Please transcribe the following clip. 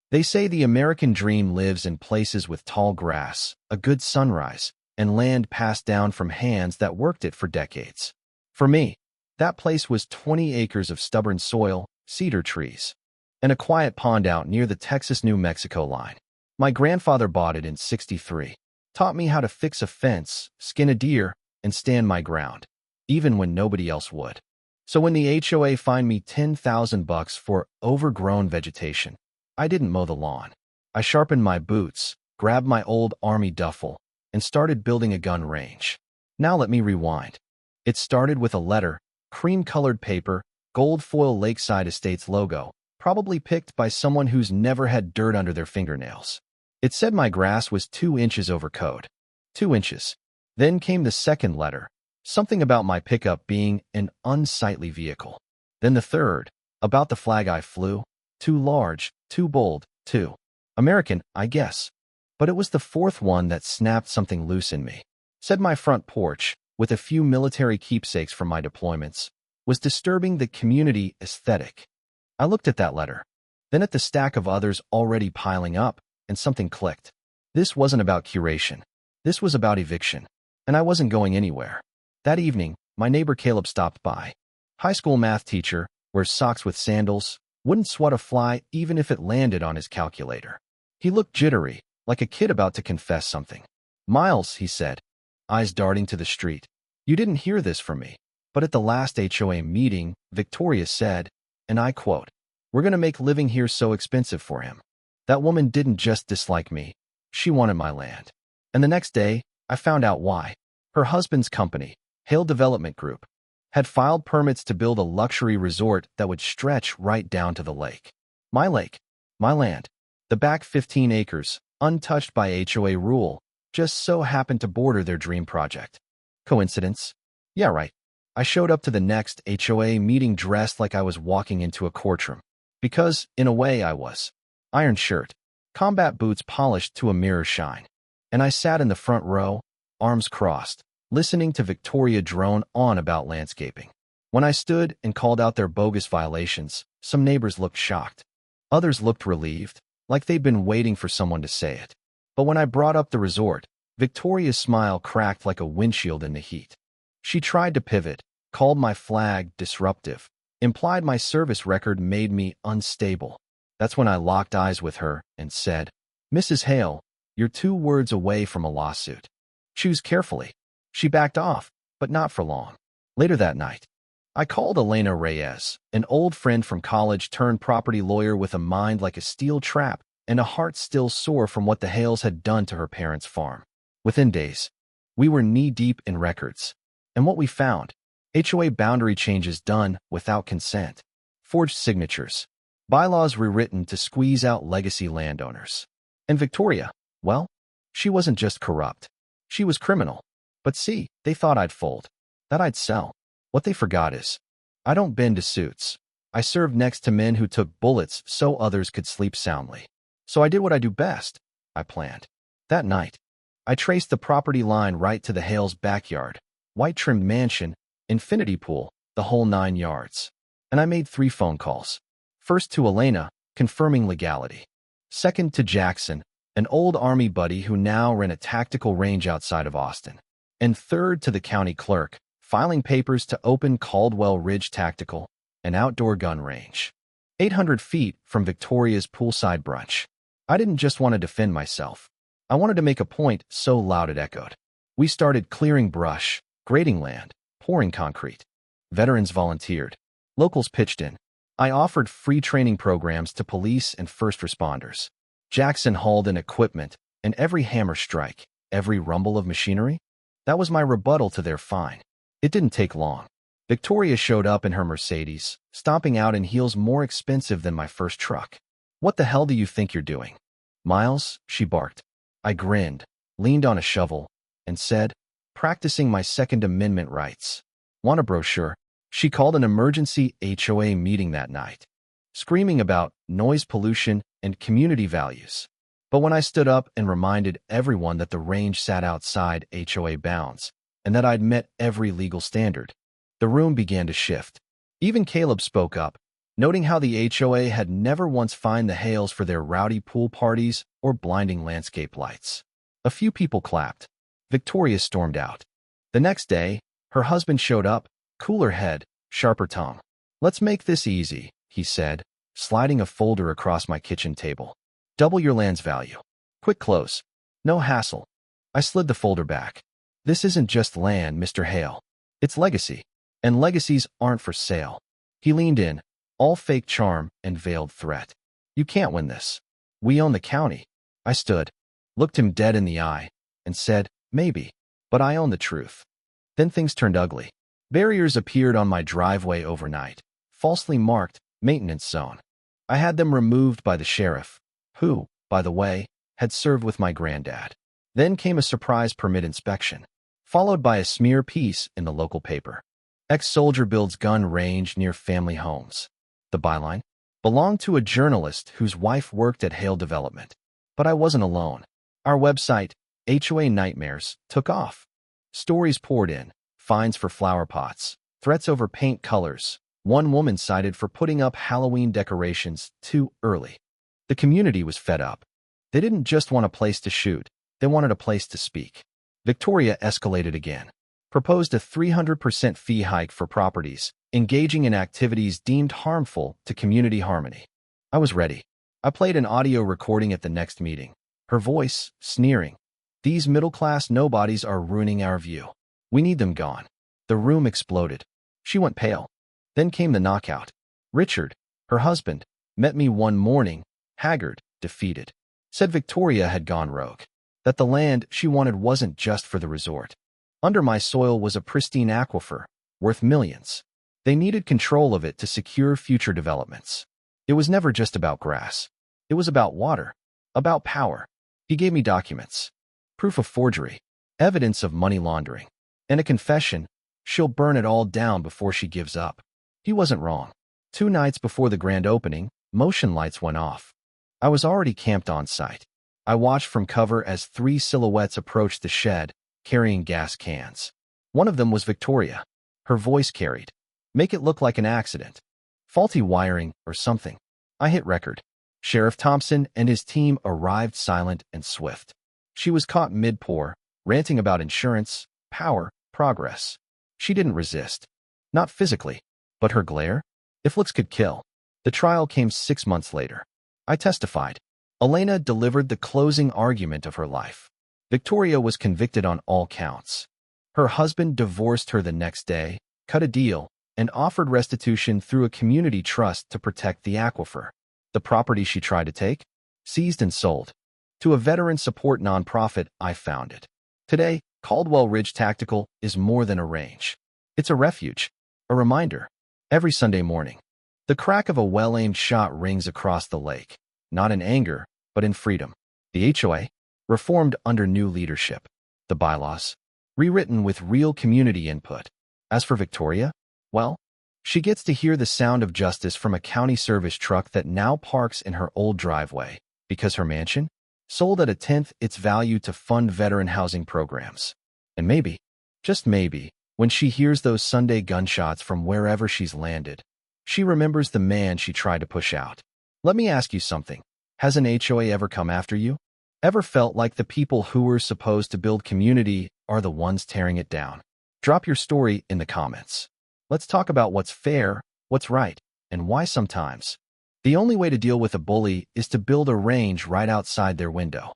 They say the American dream lives in places with tall grass, a good sunrise, and land passed down from hands that worked it for decades. For me, that place was 20 acres of stubborn soil, cedar trees, and a quiet pond out near the Texas-New Mexico line. My grandfather bought it in '63, taught me how to fix a fence, skin a deer, and stand my ground, even when nobody else would. So when the HOA fined me $10,000 for overgrown vegetation, I didn't mow the lawn. I sharpened my boots, grabbed my old army duffel, and started building a gun range. Now let me rewind. It started with a letter, cream-colored paper, gold foil Lakeside Estates logo, probably picked by someone who's never had dirt under their fingernails. It said my grass was 2 inches over code. 2 inches. Then came the second letter, something about my pickup being an unsightly vehicle. Then the third, about the flag I flew, too large, too bold, too American, I guess. But it was the fourth one that snapped something loose in me. Said my front porch, with a few military keepsakes from my deployments, was disturbing the community aesthetic. I looked at that letter, then at the stack of others already piling up, and something clicked. This wasn't about curation. This was about eviction. And I wasn't going anywhere. That evening, my neighbor Caleb stopped by. High school math teacher, wears socks with sandals, wouldn't swat a fly even if it landed on his calculator. He looked jittery, like a kid about to confess something. "Miles," he said, eyes darting to the street. "You didn't hear this from me, but at the last HOA meeting, Victoria said, and I quote, 'We're going to make living here so expensive for him.' That woman didn't just dislike me, she wanted my land." And the next day, I found out why. Her husband's company, Hale Development Group, had filed permits to build a luxury resort that would stretch right down to the lake. My lake, my land, the back 15 acres, untouched by HOA rule, just so happened to border their dream project. Coincidence? Yeah, right. I showed up to the next HOA meeting dressed like I was walking into a courtroom. Because, in a way, I was. Iron shirt, combat boots polished to a mirror shine. And I sat in the front row, arms crossed, listening to Victoria drone on about landscaping. When I stood and called out their bogus violations, some neighbors looked shocked. Others looked relieved, like they'd been waiting for someone to say it. But when I brought up the resort, Victoria's smile cracked like a windshield in the heat. She tried to pivot, called my flag disruptive, implied my service record made me unstable. That's when I locked eyes with her and said, "Mrs. Hale, you're 2 words away from a lawsuit. Choose carefully." She backed off, but not for long. Later that night, I called Elena Reyes, an old friend from college turned property lawyer with a mind like a steel trap and a heart still sore from what the Hales had done to her parents' farm. Within days, we were knee-deep in records. And what we found, HOA boundary changes done without consent, forged signatures, bylaws rewritten to squeeze out legacy landowners. And Victoria, well, she wasn't just corrupt. She was criminal. But see, they thought I'd fold, that I'd sell. What they forgot is, I don't bend to suits. I served next to men who took bullets so others could sleep soundly. So I did what I do best. I planned. That night, I traced the property line right to the Hales' backyard, white-trimmed mansion, infinity pool, the whole 9 yards. And I made 3 phone calls. First to Elena, confirming legality. Second to Jackson, an old Army buddy who now ran a tactical range outside of Austin. And third to the county clerk, filing papers to open Caldwell Ridge Tactical, an outdoor gun range. 800 feet from Victoria's poolside brunch. I didn't just want to defend myself. I wanted to make a point so loud it echoed. We started clearing brush, grading land, pouring concrete. Veterans volunteered. Locals pitched in. I offered free training programs to police and first responders. Jackson hauled in equipment, and every hammer strike, every rumble of machinery, that was my rebuttal to their fine. It didn't take long. Victoria showed up in her Mercedes, stomping out in heels more expensive than my first truck. "What the hell do you think you're doing, Miles?" she barked. I grinned, leaned on a shovel, and said, "Practicing my Second Amendment rights." "Want a brochure?" She called an emergency HOA meeting that night, screaming about noise pollution and community values. But when I stood up and reminded everyone that the range sat outside HOA bounds and that I'd met every legal standard, the room began to shift. Even Caleb spoke up, noting how the HOA had never once fined the Hales for their rowdy pool parties or blinding landscape lights. A few people clapped. Victoria stormed out. The next day, her husband showed up, cooler head, sharper tongue. "Let's make this easy," he said, sliding a folder across my kitchen table. "Double your land's value. Quick close. No hassle." I slid the folder back. "This isn't just land, Mr. Hale. It's legacy. And legacies aren't for sale." He leaned in, all fake charm and veiled threat. "You can't win this. We own the county." I stood, looked him dead in the eye, and said, "Maybe, but I own the truth." Then things turned ugly. Barriers appeared on my driveway overnight, falsely marked maintenance zone. I had them removed by the sheriff, who, by the way, had served with my granddad. Then came a surprise permit inspection, followed by a smear piece in the local paper. "Ex-soldier builds gun range near family homes." The byline belonged to a journalist whose wife worked at Hale Development. But I wasn't alone. Our website, HOA Nightmares, took off. Stories poured in, fines for flower pots, threats over paint colors, one woman cited for putting up Halloween decorations too early. The community was fed up. They didn't just want a place to shoot, they wanted a place to speak. Victoria escalated again, proposed a 300% fee hike for properties engaging in activities deemed harmful to community harmony. I was ready. I played an audio recording at the next meeting, her voice sneering. "These middle-class nobodies are ruining our view. We need them gone." The room exploded. She went pale. Then came the knockout. Richard, her husband, met me one morning, haggard, defeated. Said Victoria had gone rogue, that the land she wanted wasn't just for the resort. Under my soil was a pristine aquifer, worth millions. They needed control of it to secure future developments. It was never just about grass. It was about water, about power. He gave me documents, proof of forgery, evidence of money laundering, and a confession. She'll burn it all down before she gives up. He wasn't wrong. 2 nights before the grand opening, motion lights went off. I was already camped on site. I watched from cover as 3 silhouettes approached the shed, carrying gas cans. One of them was Victoria. Her voice carried, "Make it look like an accident. Faulty wiring or something." I hit record. Sheriff Thompson and his team arrived silent and swift. She was caught mid-pour, ranting about insurance, power, progress. She didn't resist. Not physically, but her glare? If looks could kill. The trial came 6 months later. I testified. Elena delivered the closing argument of her life. Victoria was convicted on all counts. Her husband divorced her the next day, cut a deal, and offered restitution through a community trust to protect the aquifer. The property she tried to take? Seized and sold. To a veteran support nonprofit I founded. Today, Caldwell Ridge Tactical is more than a range. It's a refuge, a reminder. Every Sunday morning, the crack of a well-aimed shot rings across the lake, not in anger, but in freedom. The HOA, reformed under new leadership. The bylaws, rewritten with real community input. As for Victoria, well, she gets to hear the sound of justice from a county service truck that now parks in her old driveway, because her mansion sold at 1/10 its value to fund veteran housing programs. And maybe, just maybe, when she hears those Sunday gunshots from wherever she's landed, she remembers the man she tried to push out. Let me ask you something. Has an HOA ever come after you? Ever felt like the people who were supposed to build community are the ones tearing it down? Drop your story in the comments. Let's talk about what's fair, what's right, and why sometimes the only way to deal with a bully is to build a range right outside their window.